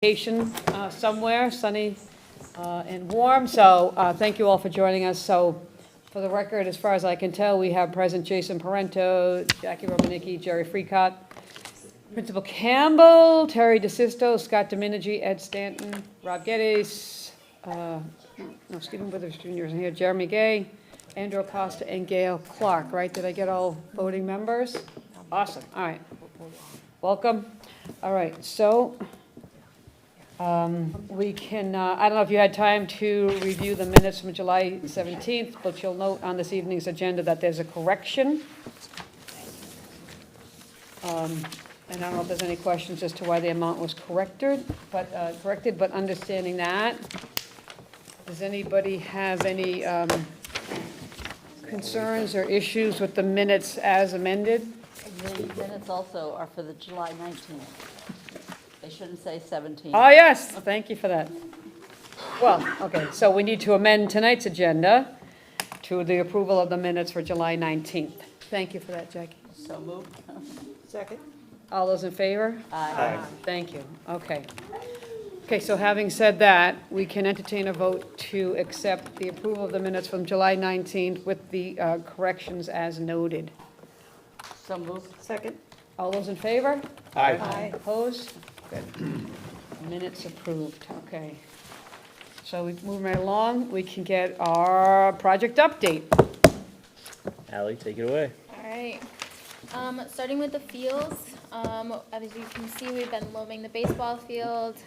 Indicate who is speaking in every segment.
Speaker 1: vacation somewhere, sunny and warm. So thank you all for joining us. So for the record, as far as I can tell, we have present Jason Parento, Jackie Romanicki, Jerry Freecott, Principal Campbell, Terry DeSisto, Scott Dominici, Ed Stanton, Rob Geddes, Stephen Withers Jr. isn't here, Jeremy Gay, Andrew Acosta, and Gail Clark, right? Did I get all voting members? Awesome, all right. Welcome. All right, so we can, I don't know if you had time to review the minutes from July 17th, but you'll note on this evening's agenda that there's a correction. And I don't know if there's any questions as to why the amount was corrected, but understanding that, does anybody have any concerns or issues with the minutes as amended?
Speaker 2: The minutes also are for the July 19th. They shouldn't say 17th.
Speaker 1: Oh, yes, thank you for that. Well, okay, so we need to amend tonight's agenda to the approval of the minutes for July 19th. Thank you for that, Jackie.
Speaker 2: So moved.
Speaker 1: Second. All those in favor?
Speaker 2: Aye.
Speaker 1: Thank you, okay. Okay, so having said that, we can entertain a vote to accept the approval of the minutes from July 19th with the corrections as noted.
Speaker 2: So moved.
Speaker 1: Second. All those in favor?
Speaker 3: Aye.
Speaker 1: Opposed? Good. Minutes approved, okay. So we move right along, we can get our project update.
Speaker 3: Allie, take it away.
Speaker 4: All right. Starting with the fields, as you can see, we've been loaming the baseball field.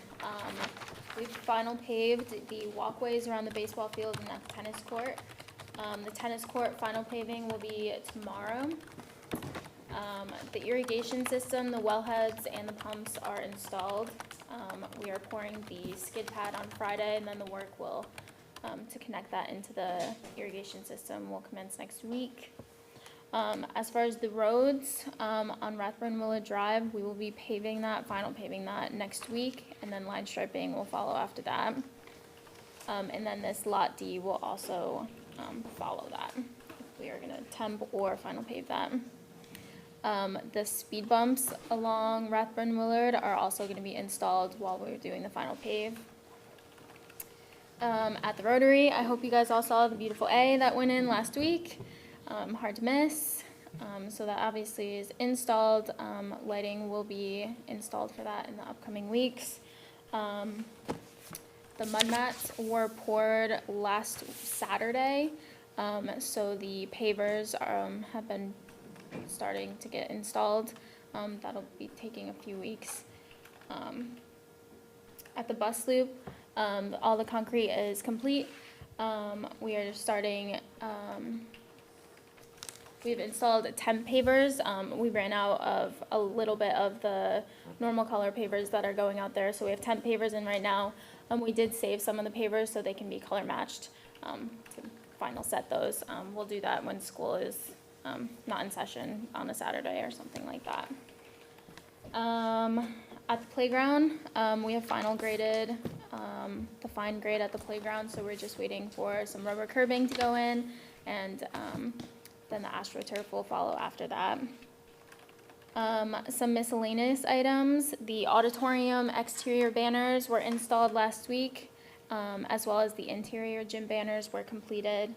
Speaker 4: We've final paved the walkways around the baseball field and at the tennis court. The tennis court final paving will be tomorrow. The irrigation system, the wellheads and the pumps are installed. We are pouring the skid pad on Friday, and then the work will, to connect that into the irrigation system, will commence next week. As far as the roads, on Rathburn Willard Drive, we will be paving that, final paving that next week, and then line striping will follow after that. And then this Lot D will also follow that. We are gonna temp or final pave that. The speed bumps along Rathburn Willard are also gonna be installed while we're doing the final pave. At the Rotary, I hope you guys all saw the beautiful A that went in last week. Hard to miss. So that obviously is installed. Lighting will be installed for that in the upcoming weeks. The mud mats were poured last Saturday. So the pavers have been starting to get installed. That'll be taking a few weeks. At the bus loop, all the concrete is complete. We are starting, we've installed 10 pavers. We ran out of a little bit of the normal color pavers that are going out there, so we have 10 pavers in right now. We did save some of the pavers so they can be color matched to final set those. We'll do that when school is not in session on a Saturday or something like that. At the playground, we have final graded the fine grade at the playground, so we're just waiting for some rubber curbing to go in, and then the AstroTurf will follow after that. Some miscellaneous items. The auditorium exterior banners were installed last week, as well as the interior gym banners were completed.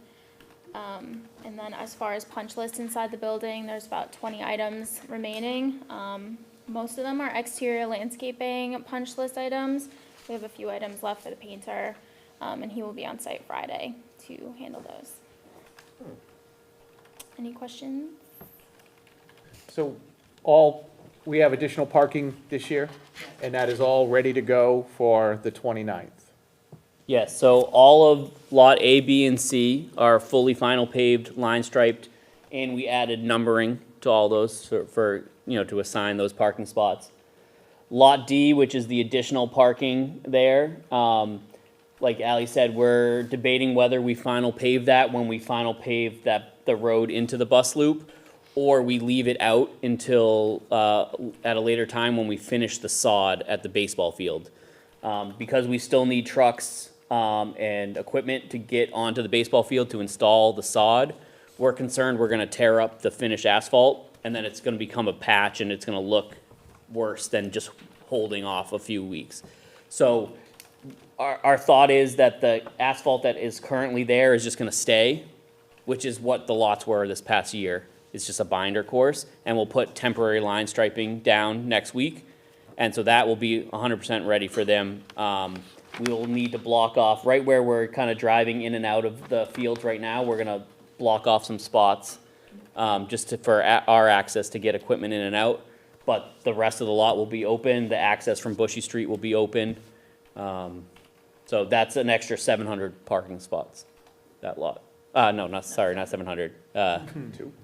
Speaker 4: And then as far as punch lists inside the building, there's about 20 items remaining. Most of them are exterior landscaping punch list items. We have a few items left for the painter, and he will be on site Friday to handle those. Any questions?
Speaker 3: So we have additional parking this year, and that is all ready to go for the 29th.
Speaker 5: Yes, so all of Lot A, B, and C are fully final paved, line striped, and we added numbering to all those for to assign those parking spots. Lot D, which is the additional parking there, like Ally said, we're debating whether we final pave that when we final pave the road into the bus loop, or we leave it out until at a later time when we finish the sod at the baseball field. Because we still need trucks and equipment to get onto the baseball field to install the sod, we're concerned we're gonna tear up the finished asphalt, and then it's gonna become a patch and it's gonna look worse than just holding off a few weeks. So our thought is that the asphalt that is currently there is just gonna stay, which is what the lots were this past year. It's just a binder course, and we'll put temporary line striping down next week. And so that will be 100% ready for them. We will need to block off, right where we're kind of driving in and out of the fields right now, we're gonna block off some spots, for our access to get equipment in and out. But the rest of the lot will be open, the access from Bushy Street will be open. So that's an extra 700 parking spots, that lot. No, not 700,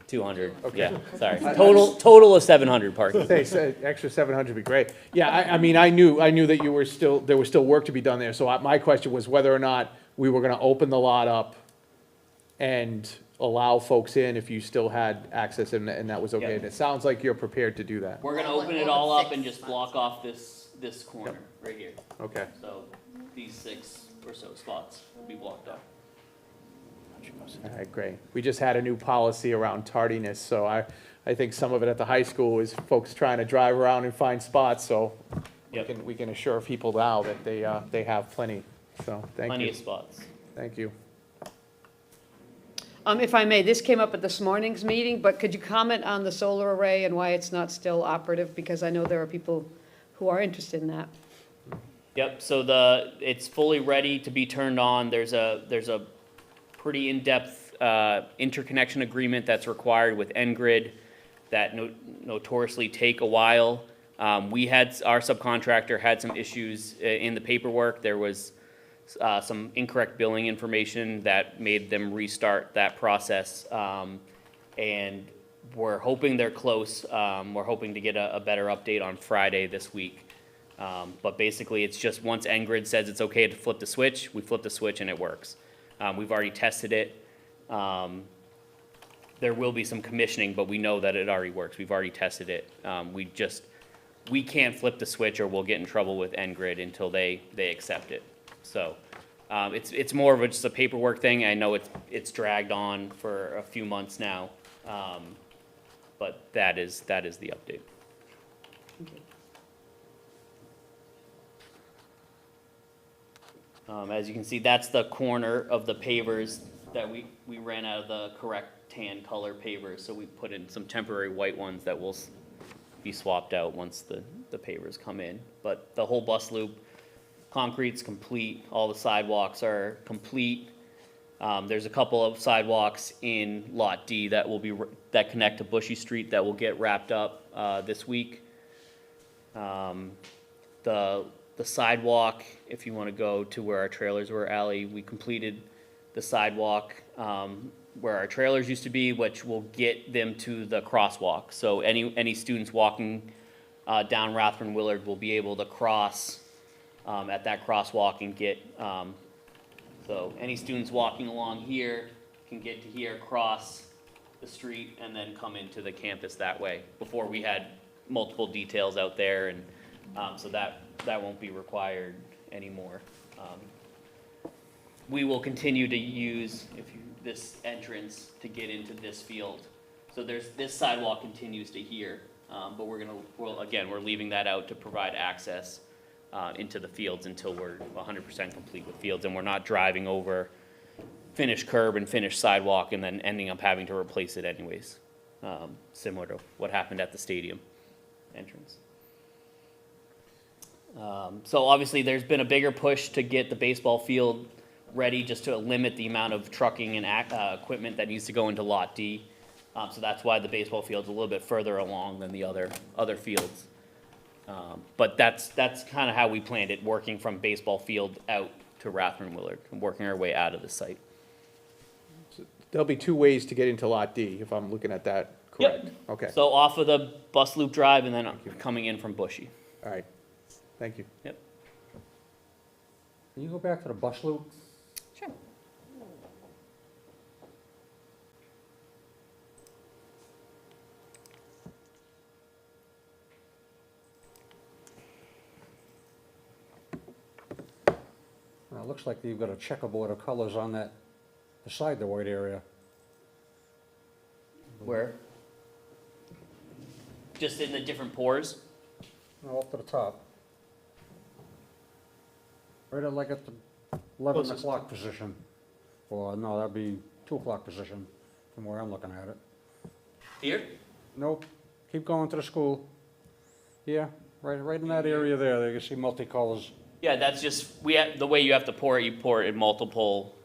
Speaker 5: 200,
Speaker 3: Okay.
Speaker 5: yeah, sorry. Total of 700 parking.
Speaker 3: Say, extra 700 would be great. Yeah, I mean, I knew that you were still, there was still work to be done there, so my question was whether or not we were gonna open the lot up and allow folks in if you still had access and that was okay.
Speaker 5: Yeah.
Speaker 3: And it sounds like you're prepared to do that.
Speaker 5: We're gonna open it all up and just block off this corner, right here.
Speaker 3: Okay.
Speaker 5: So these 6 or so spots will be blocked off.
Speaker 3: All right, great. We just had a new policy around tardiness, so I think some of it at the high school is folks trying to drive around and find spots, so
Speaker 5: Yep.
Speaker 3: we can assure people now that they have plenty, so thank
Speaker 5: Plenty
Speaker 3: you.
Speaker 5: of spots.
Speaker 3: Thank you.
Speaker 1: If I may, this came up at this morning's meeting, but could you comment on the solar array and why it's not still operative? Because I know there are people who are interested in that.
Speaker 5: Yep, so it's fully ready to be turned on. There's a pretty in-depth interconnection agreement that's required with NGrid that notoriously take a while. Our subcontractor had some issues in the paperwork. There was some incorrect billing information that made them restart that process. And we're hoping they're close. We're hoping to get a better update on Friday this week. But basically, it's just once NGrid says it's okay to flip the switch, we flip the switch and it works. We've already tested it. There will be some commissioning, but we know that it already works. We've already tested it. We can't flip the switch or we'll get in trouble with NGrid until they accept it. So it's more of just a paperwork thing. I know it's dragged on for a few months now, but that is the update. As you can see, that's the corner of the pavers that we ran out of the correct tan color pavers, so we put in some temporary white ones that will be swapped out once the pavers come in. But the whole bus loop, concrete's complete, all the sidewalks are complete. There's a couple of sidewalks in Lot D that that connect to Bushy Street that will get wrapped up this week. The sidewalk, if you want to go to where our trailers were, Ally, we completed the sidewalk where our trailers used to be, which will get them to the crosswalk. So any students walking down Rathburn Willard will be able to cross at that crosswalk and get, so any students walking along here can get to here, cross the street, and then come into the campus that way. Before we had multiple details out there, and so that won't be required anymore. We will continue to use this entrance to get into this field. So this sidewalk continues to here, but we're leaving that out to provide access into the fields until we're 100% complete with fields, and we're not driving over finished curb and finished sidewalk and then ending up having to replace it anyways, similar to what happened at the stadium entrance. So obviously there's been a bigger push to get the baseball field ready, just to limit the amount of trucking and equipment that needs to go into Lot D. So that's why the baseball field's a little bit further along than the other fields. But that's kind of how we planned it, working from baseball field out to Rathburn Willard, and working our way out of the site.
Speaker 3: There'll be 2 ways to get into Lot D, if I'm looking at that correct?
Speaker 5: Yep.
Speaker 3: Okay,
Speaker 5: So off of the bus loop drive and then coming in from Bushy.
Speaker 3: all right. Thank you.
Speaker 5: Yep.
Speaker 6: Can you go back to the bus loop?
Speaker 4: Sure.
Speaker 6: Well, it looks like you've got a checkerboard of colors on that, beside the white area.
Speaker 5: Where? Just in the different pores?
Speaker 6: No, up to the top. Right at like at the 11 o'clock position. Or no, that'd be 2 o'clock position from where I'm looking at it.
Speaker 5: Here?
Speaker 6: Nope, keep going to the school. Yeah, right in that area there, you can see multicolors.
Speaker 5: Yeah, that's just, the way you have to pour it, you pour it in multiple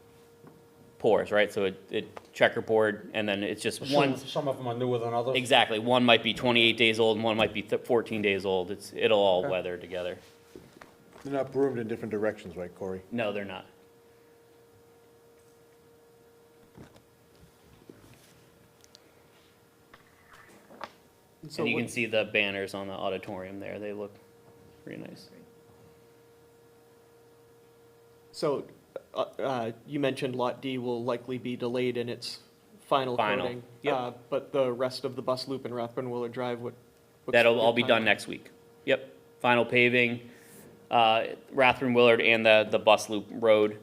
Speaker 5: pours, right? So it checkerboard, and then it's just one,
Speaker 6: Some of them are newer than others.
Speaker 5: exactly, one might be 28 days old and one might be 14 days old. It'll all
Speaker 6: Okay.
Speaker 5: weather together.
Speaker 7: They're not broomed in different directions, right, Corey?
Speaker 5: No, they're not. And you can see the banners on the auditorium there. They look pretty nice.
Speaker 8: So, you mentioned Lot D will likely be delayed in its final
Speaker 5: Final,
Speaker 8: coating.
Speaker 5: yep.
Speaker 8: But the rest of the bus loop and Rathburn Willard Drive, what's
Speaker 5: That'll
Speaker 8: the
Speaker 5: all be done
Speaker 8: timeline?
Speaker 5: next week. Yep, final paving, Rathburn Willard and the bus loop road,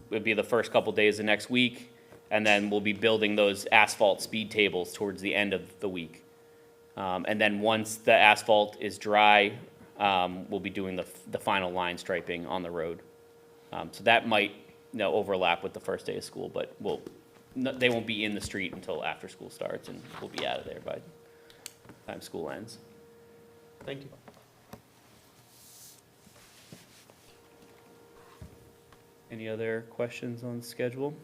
Speaker 5: would be the first couple days of next week. And then we'll be building those asphalt speed tables towards the end of the week. And then once the asphalt is dry, we'll be doing the final line striping on the road. So that might, overlap with the first day of school, but they won't be in the street until after school starts, and we'll be out of there by the time school ends.
Speaker 8: Thank you.
Speaker 5: Any other questions on schedule?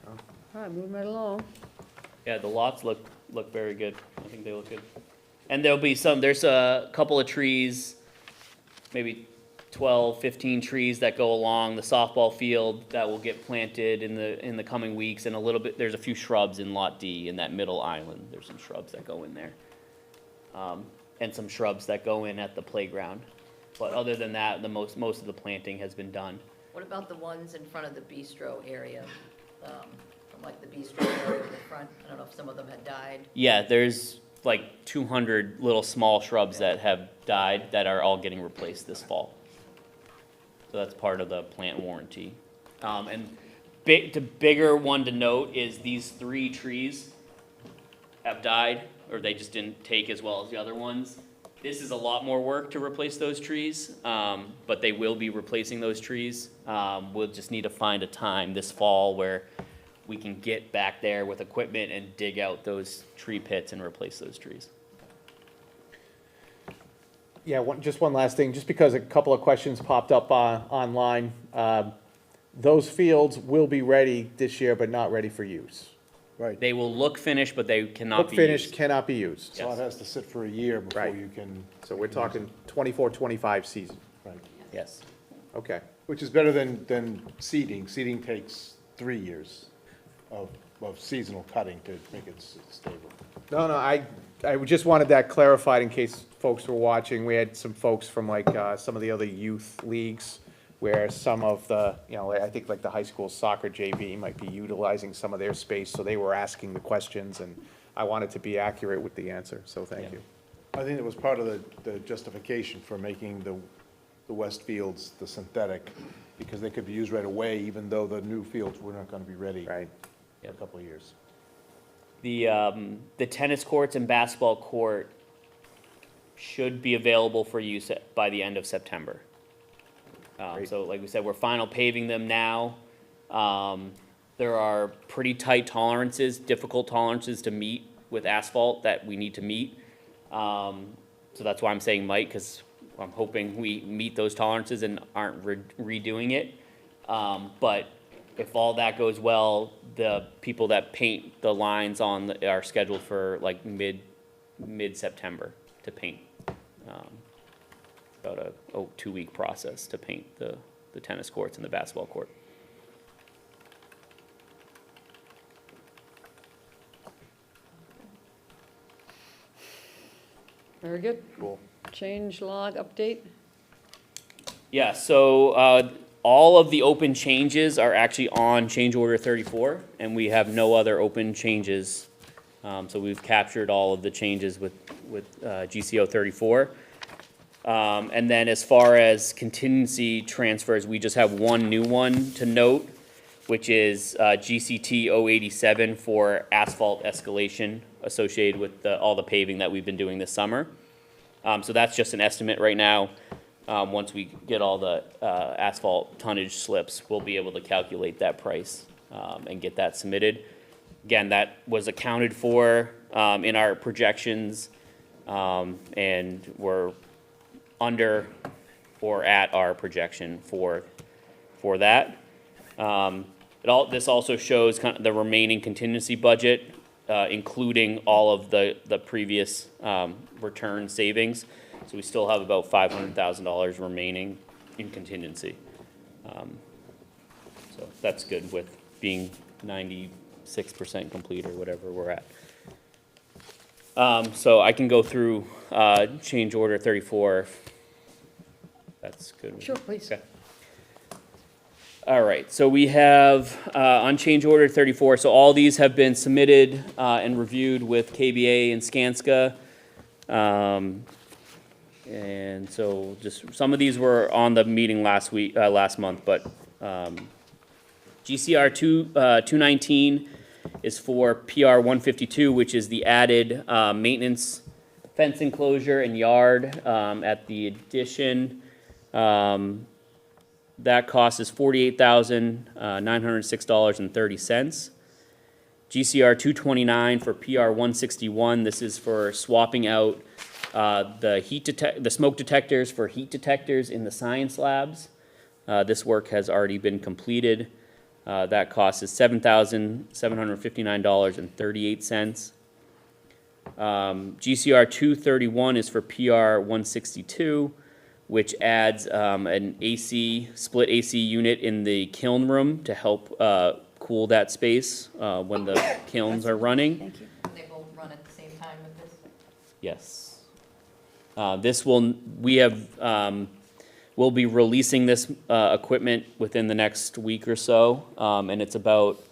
Speaker 1: All right, moving right along.
Speaker 5: Yeah, the lots look very good. I think they look good. And there's a couple of trees, maybe 12, 15 trees that go along the softball field that will get planted in the coming weeks, and there's a few shrubs in Lot D in that middle island. There's some shrubs that go in there. And some shrubs that go in at the playground. But other than that, most of the planting has been done.
Speaker 9: What about the ones in front of the bistro area? From like the bistro area in the front, I don't know if some of them had died.
Speaker 5: Yeah, there's like 200 little small shrubs that have died that are all getting replaced this fall. So that's part of the plant warranty. And the bigger one to note is these 3 trees have died, or they just didn't take as well as the other ones. This is a lot more work to replace those trees, but they will be replacing those trees. We'll just need to find a time this fall where we can get back there with equipment and dig out those tree pits and replace those trees.
Speaker 3: Yeah, just one last thing, just because a couple of questions popped up online. Those fields will be ready this year, but not ready for use.
Speaker 7: Right.
Speaker 5: They will look finished, but they cannot
Speaker 3: Look
Speaker 5: be
Speaker 3: finished,
Speaker 5: used.
Speaker 3: cannot be used.
Speaker 7: So it has to sit for a year before
Speaker 3: Right.
Speaker 7: you can.
Speaker 3: So we're talking 24, 25 season.
Speaker 7: Right.
Speaker 5: Yes.
Speaker 3: Okay.
Speaker 7: Which is better than seeding. Seeding takes 3 years of seasonal cutting to make it stable.
Speaker 3: No, I just wanted that clarified in case folks were watching. We had some folks from like, some of the other youth leagues where some of the, I think like the high school soccer JV might be utilizing some of their space, so they were asking the questions, and I wanted to be accurate with the answer, so thank you.
Speaker 7: I think it was part of the justification for making the west fields the synthetic, because they could be used right away, even though the new fields were not gonna be ready.
Speaker 3: Right.
Speaker 7: For a couple of years.
Speaker 5: The tennis courts and basketball court should be available for use by the end of September.
Speaker 3: Great.
Speaker 5: So like we said, we're final paving them now. There are pretty tight tolerances, difficult tolerances to meet with asphalt that we need to meet. So that's why I'm saying might, because I'm hoping we meet those tolerances and aren't redoing it. But if all that goes well, the people that paint the lines are scheduled for like mid-September to paint. About a 2-week process to paint the tennis courts and the basketball court.
Speaker 1: Very good.
Speaker 7: Cool.
Speaker 1: Change log update.
Speaker 5: Yeah, so all of the open changes are actually on change order 34, and we have no other open changes. So we've captured all of the changes with GCO 34. And then as far as contingency transfers, we just have one new one to note, which is GCT 087 for asphalt escalation associated with all the paving that we've been doing this summer. So that's just an estimate right now. Once we get all the asphalt tonnage slips, we'll be able to calculate that price and get that submitted. Again, that was accounted for in our projections, and we're under or at our projection for that. This also shows kind of the remaining contingency budget, including all of the previous return savings. So we still have about $500,000 remaining in contingency. So that's good with being 96% complete or whatever we're at. So I can go through change order 34. If that's good. with you.
Speaker 1: Sure, please.
Speaker 5: Okay. All right, so we have on change order 34, so all these have been submitted and reviewed with KBA and Skanska. And so just, some of these were on the meeting last month, but GCR 219 is for PR 152, which is the added maintenance fence enclosure and yard at the addition. That cost is $48,906.30. GCR 229 for PR 161. This is for swapping out the smoke detectors for heat detectors in the science labs. This work has already been completed. That cost is $7,759.38. GCR 231 is for PR 162. Which adds an split AC unit in the kiln room to help cool that space when the kilns are running.
Speaker 1: Thank you.
Speaker 9: They both run at the same time with this?
Speaker 5: Yes. We'll be releasing this equipment within the next week or so, and it's about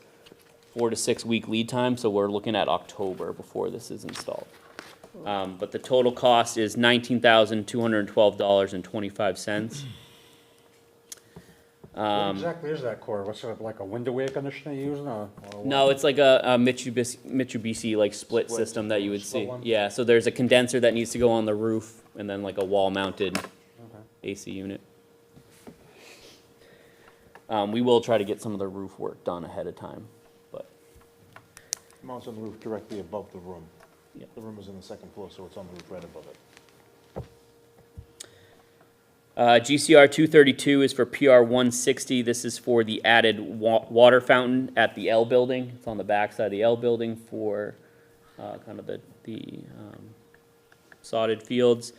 Speaker 5: 4 to 6 week lead time, so we're looking at October before this is installed. But the total cost is $19,212.25.
Speaker 6: What exactly is that, Corey? What's it, like a window air conditioner you're using, or what?
Speaker 5: No, it's like a Mitsubishi like split system that you would
Speaker 6: Split
Speaker 5: see.
Speaker 6: one?
Speaker 5: Yeah, so there's a condenser that needs to go on the roof, and then like a wall-mounted
Speaker 6: Okay.
Speaker 5: AC unit. We will try to get some of the roof work done ahead of time, but
Speaker 7: Mounts on the roof directly above the room.
Speaker 5: Yeah.
Speaker 7: The room is on the second floor, so it's on the roof right above it.
Speaker 5: GCR 232 is for PR 160. This is for the added water fountain at the L building. It's on the back side of the L building for kind of the sodded fields.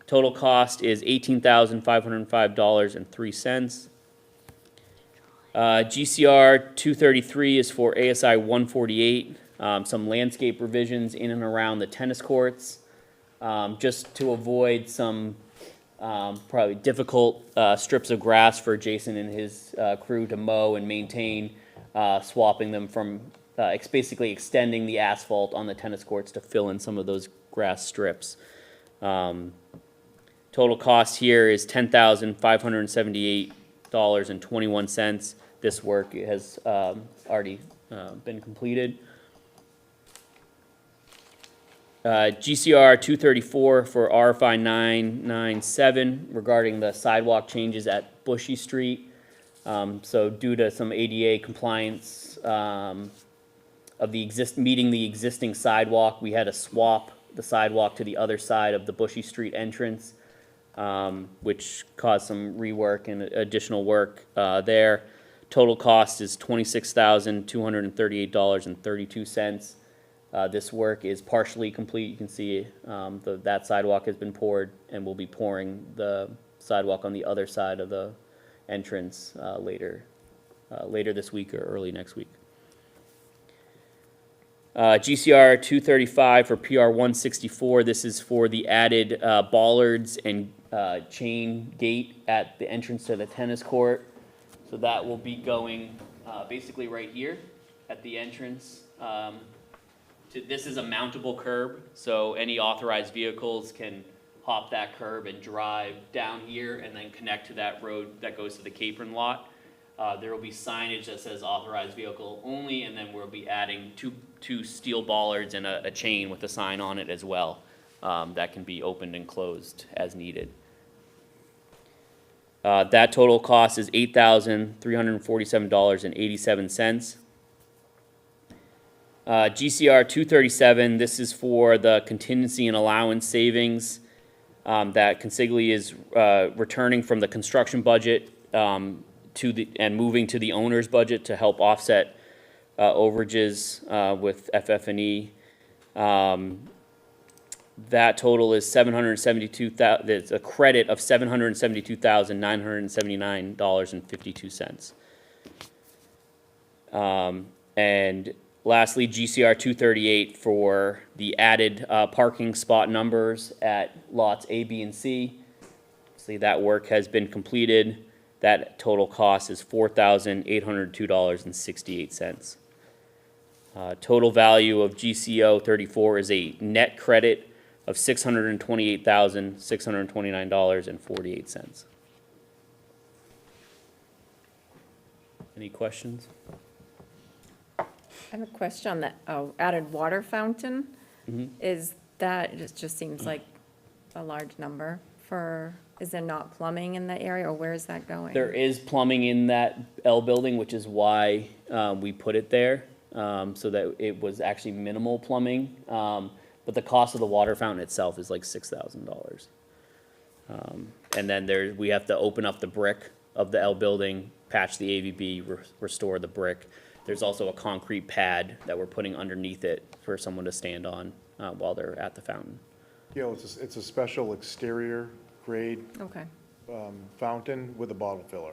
Speaker 5: Total cost is $18,505.03. GCR 233 is for ASI 148. Some landscape revisions in and around the tennis courts, just to avoid some probably difficult strips of grass for Jason and his crew to mow and maintain, swapping them from basically extending the asphalt on the tennis courts to fill in some of those grass strips. Total cost here is $10,578.21. This work has already been completed. GCR 234 for RFI 997 regarding the sidewalk changes at Bushy Street. So due to some ADA compliance of meeting the existing sidewalk, we had to swap the sidewalk to the other side of the Bushy Street entrance, which caused some rework and additional work there. Total cost is $26,238.32. This work is partially complete. You can see that sidewalk has been poured, and we'll be pouring the sidewalk on the other side of the entrance later this week or early next week. GCR 235 for PR 164. This is for the added bollards and chain gate at the entrance to the tennis court. So that will be going basically right here at the entrance. This is a mountable curb, so any authorized vehicles can hop that curb and drive down here and then connect to that road that goes to the Capron lot. There will be signage that says authorized vehicle only, and then we'll be adding two steel bollards and a chain with a sign on it as well. that can be opened and closed as needed. That total cost is $8,347.87. GCR 237, this is for the contingency and allowance savings that Consigli is returning from the construction budget and moving to the owner's budget to help offset overages with FF&E. That total is $772,000. It's a credit of $772,979.52. And lastly, GCR 238 for the added parking spot numbers at lots A, B, and C. See, that work has been completed. That total cost is $4,802.68. Total value of GCO 34 is a net credit of $628,629.48. Any questions?
Speaker 10: I have a question on that, added water fountain. Is that, it just seems like a large number for, is there not plumbing in the area, or where is that going?
Speaker 5: There is plumbing in that L building, which is why we put it there, so that it was actually minimal plumbing. But the cost of the water fountain itself is like $6,000. And then we have to open up the brick of the L building, patch the AVB, restore the brick. There's also a concrete pad that we're putting underneath it for someone to stand on while they're at the fountain.
Speaker 7: Yeah, it's a special exterior grade
Speaker 10: Okay,
Speaker 7: fountain with a bottle filler.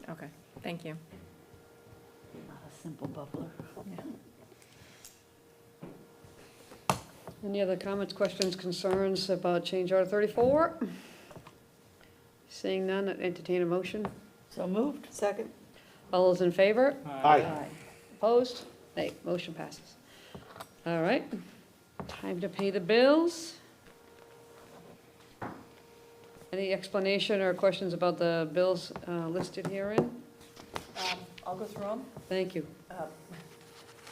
Speaker 10: okay, thank you.
Speaker 2: Not a simple bubbler.
Speaker 1: Any other comments, questions, concerns about change order 34? Seeing none, I'd entertain a motion.
Speaker 2: So moved.
Speaker 9: Second?
Speaker 1: All those in favor?
Speaker 7: Aye.
Speaker 1: Opposed? Nay, motion passes. All right, time to pay the bills. Any explanation or questions about the bills listed herein?
Speaker 11: I'll go through them.
Speaker 1: Thank you.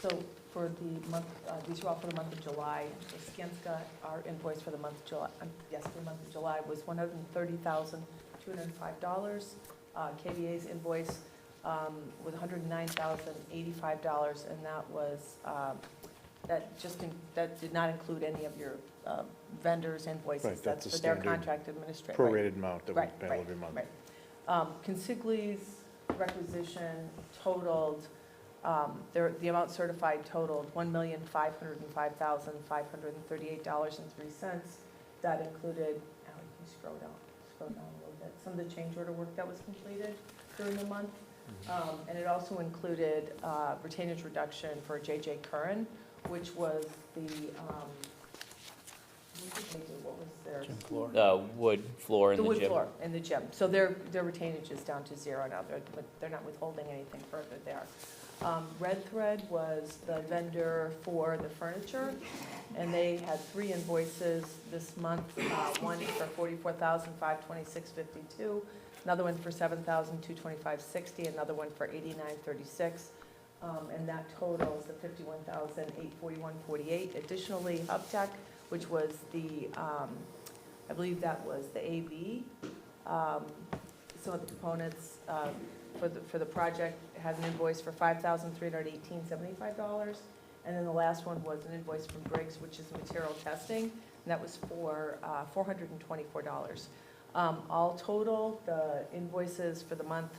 Speaker 11: So for the month, these are all for the month of July. So Skanska, our invoice for the month of July, for the month of July was $130,205. KVA's invoice was $109,085, and that was, that did not include any of your vendors' invoices.
Speaker 7: Right, that's a
Speaker 11: for their
Speaker 7: standard
Speaker 11: contract administrator.
Speaker 7: Prorated amount that we
Speaker 11: Right,
Speaker 7: pay
Speaker 11: right,
Speaker 7: every month.
Speaker 11: right. Consigli's requisition totaled, the amount certified totaled $1,505,538.03. That included, Ally, can you scroll down a little bit, some of the change order work that was completed during the month. And it also included retainage reduction for J.J. Curran, which was the, what was their?
Speaker 5: Wood floor in the
Speaker 11: The wood
Speaker 5: gym.
Speaker 11: floor in the gym. So their retainage is down to zero now, but they're not withholding anything further there. Red Thread was the vendor for the furniture, and they had 3 invoices this month. One for $44,526.52, another one for $7,225.60, another one for $89.36. And that totals the $51,841.48. Additionally, HubTech, which was the, I believe that was the AV, some of the components for the project had an invoice for $5,318.75. And then the last one was an invoice from Briggs, which is material testing, and that was for $424. All total, the invoices for the month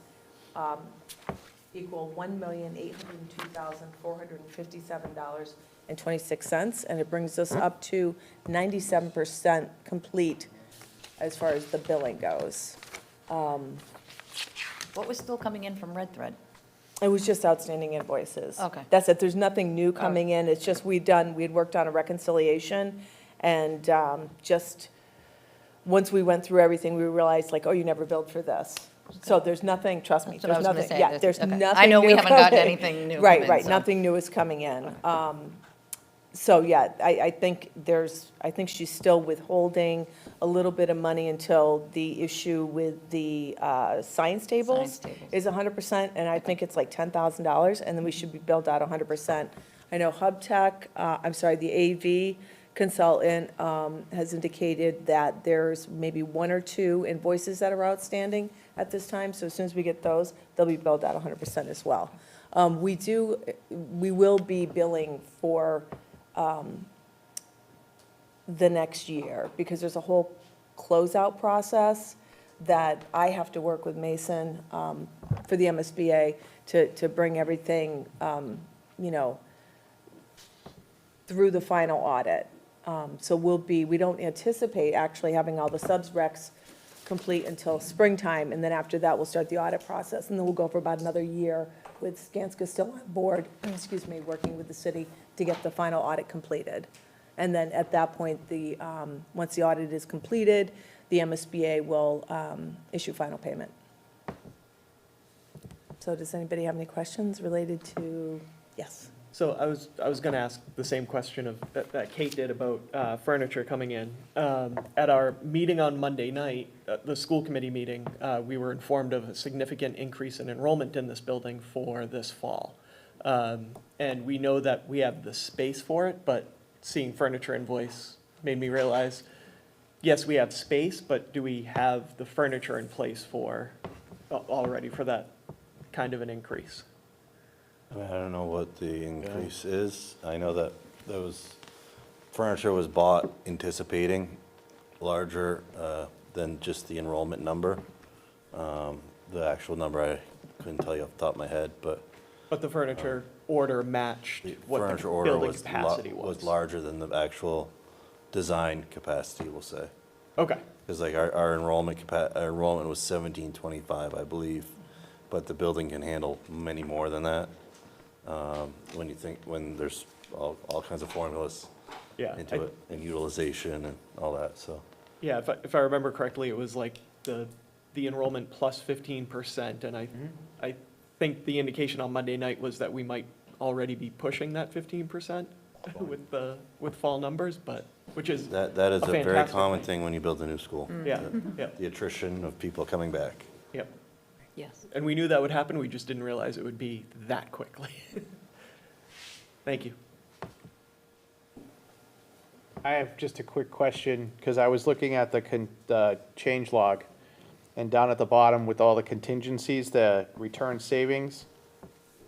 Speaker 11: equal $1,802,457.26, and it brings us up to 97% complete as far as the billing goes.
Speaker 9: What was still coming in from Red Thread?
Speaker 11: It was just outstanding invoices.
Speaker 9: Okay.
Speaker 11: That's it, there's nothing new coming in, it's just we had worked on a reconciliation, and just, once we went through everything, we realized like, oh, you never billed for this. So there's nothing, trust me,
Speaker 9: That's what I
Speaker 11: there's
Speaker 9: was gonna
Speaker 11: nothing,
Speaker 9: say,
Speaker 11: yeah,
Speaker 9: there's-
Speaker 11: there's
Speaker 9: okay.
Speaker 11: nothing
Speaker 9: I know we
Speaker 11: new
Speaker 9: haven't gotten
Speaker 11: coming.
Speaker 9: anything new
Speaker 11: Right,
Speaker 9: come in,
Speaker 11: right,
Speaker 9: so.
Speaker 11: nothing new is coming in. So, yeah, I think she's still withholding a little bit of money until the issue with the science tables
Speaker 9: tables.
Speaker 11: is 100%, and I think it's like $10,000, and then we should be billed out 100%. I know HubTech, the AV consultant has indicated that there's maybe 1 or 2 invoices that are outstanding at this time, so as soon as we get those, they'll be billed out 100% as well. We will be billing for the next year, because there's a whole closeout process that I have to work with Mason for the MSBA to bring everything, through the final audit. So we don't anticipate actually having all the subs recs complete until springtime, and then after that, we'll start the audit process, and then we'll go for about another year with Skanska still on board, working with the city to get the final audit completed. And then at that point, once the audit is completed, the MSBA will issue final payment. So does anybody have any questions related to, yes?
Speaker 8: So I was gonna ask the same question that Kate did about furniture coming in. At our meeting on Monday night, the school committee meeting, we were informed of a significant increase in enrollment in this building for this fall. And we know that we have the space for it, but seeing furniture invoice made me realize, yes, we have space, but do we have the furniture in place already for that kind of an increase?
Speaker 12: I mean, I don't know what the increase is. I know that furniture was bought anticipating larger than just the enrollment number. The actual number, I couldn't tell you off the top of my head, but.
Speaker 8: But the furniture order matched what the
Speaker 12: Furniture order
Speaker 8: building
Speaker 12: was
Speaker 8: capacity was.
Speaker 12: was larger than the actual design capacity, we'll say.
Speaker 8: Okay,
Speaker 12: Because like our enrollment was 1725, I believe, but the building can handle many more than that. When there's all kinds of formulas
Speaker 8: yeah.
Speaker 12: into it, and utilization and all that, so.
Speaker 8: Yeah, if I remember correctly, it was like the enrollment plus 15%, and I think the indication on Monday night was that we might already be pushing that 15% with fall numbers, but, which is
Speaker 12: That is a very
Speaker 8: fantastic
Speaker 12: common
Speaker 8: thing.
Speaker 12: thing when you build a new school.
Speaker 8: Yeah, yeah,
Speaker 12: The attrition of people coming back.
Speaker 8: yep.
Speaker 2: Yes.
Speaker 8: And we knew that would happen, we just didn't realize it would be that quickly. Thank you.
Speaker 3: I have just a quick question, because I was looking at the change log, and down at the bottom with all the contingencies, the return savings,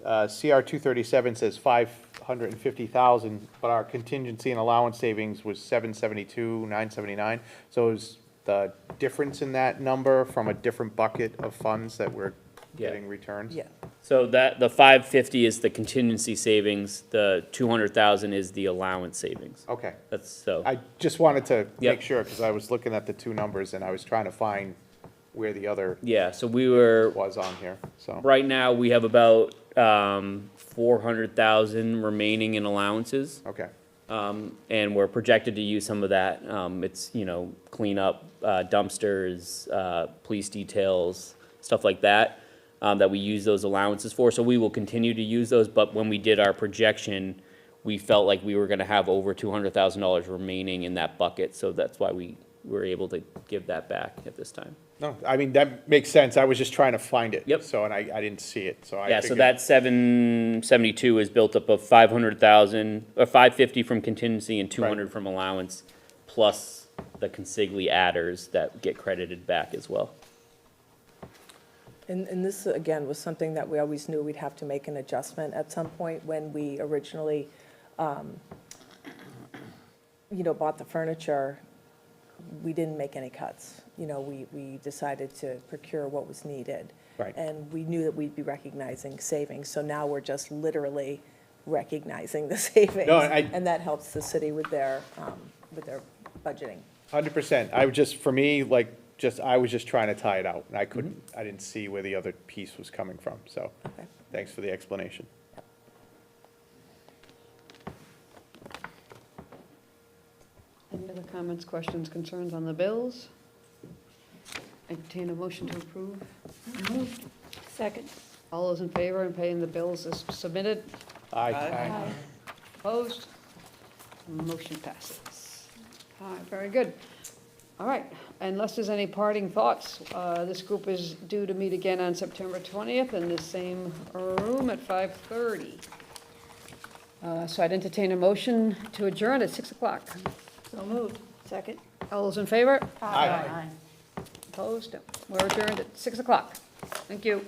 Speaker 3: CR 237 says 550,000, but our contingency and allowance savings was 772,979. So is the difference in that number from a different bucket of funds that we're
Speaker 5: Yeah.
Speaker 3: getting returns?
Speaker 11: Yeah.
Speaker 5: So the 550 is the contingency savings, the 200,000 is the allowance savings.
Speaker 3: Okay.
Speaker 5: That's so.
Speaker 3: I just wanted to
Speaker 5: Yep.
Speaker 3: make sure, because I was looking at the two numbers and I was trying to find where the other
Speaker 5: Yeah, so we were,
Speaker 3: was on here, so.
Speaker 5: right now, we have about 400,000 remaining in allowances.
Speaker 3: Okay,
Speaker 5: And we're projected to use some of that. It's, clean up dumpsters, police details, stuff like that, that we use those allowances for. So we will continue to use those, but when we did our projection, we felt like we were gonna have over $200,000 remaining in that bucket, so that's why we were able to give that back at this time.
Speaker 3: no, I mean, that makes sense, I was just trying to find it.
Speaker 5: Yep.
Speaker 3: So, and I didn't see it, so I
Speaker 5: Yeah, so
Speaker 3: figured-
Speaker 5: that 772 is built up of 500,000, or 550 from contingency and 200 from allowance, plus the consigli adders that get credited back as well.
Speaker 11: And this, again, was something that we always knew we'd have to make an adjustment at some point when we originally, bought the furniture. We didn't make any cuts. We decided to procure what was needed.
Speaker 3: Right.
Speaker 11: And we knew that we'd be recognizing savings, so now we're just literally recognizing the savings.
Speaker 3: No,
Speaker 11: And that helps the city with their budgeting.
Speaker 3: 100%, I was just, for me, I was just trying to tie it out, and I couldn't, I didn't see where the other piece was coming from, so,
Speaker 11: Okay.
Speaker 3: thanks for the explanation.
Speaker 1: Any other comments, questions, concerns on the bills? Entertain a motion to approve. Moved. Second. All those in favor in paying the bills as submitted?
Speaker 3: Aye.
Speaker 1: Opposed? Motion passes. All right, very good. All right, unless there's any parting thoughts, this group is due to meet again on September 20th in the same room at 5:30. So I'd entertain a motion to adjourn at 6 o'clock.
Speaker 2: So moved. Second.
Speaker 1: All those in favor?
Speaker 2: Aye.
Speaker 1: Opposed? No. We're adjourned at 6 o'clock. Thank you.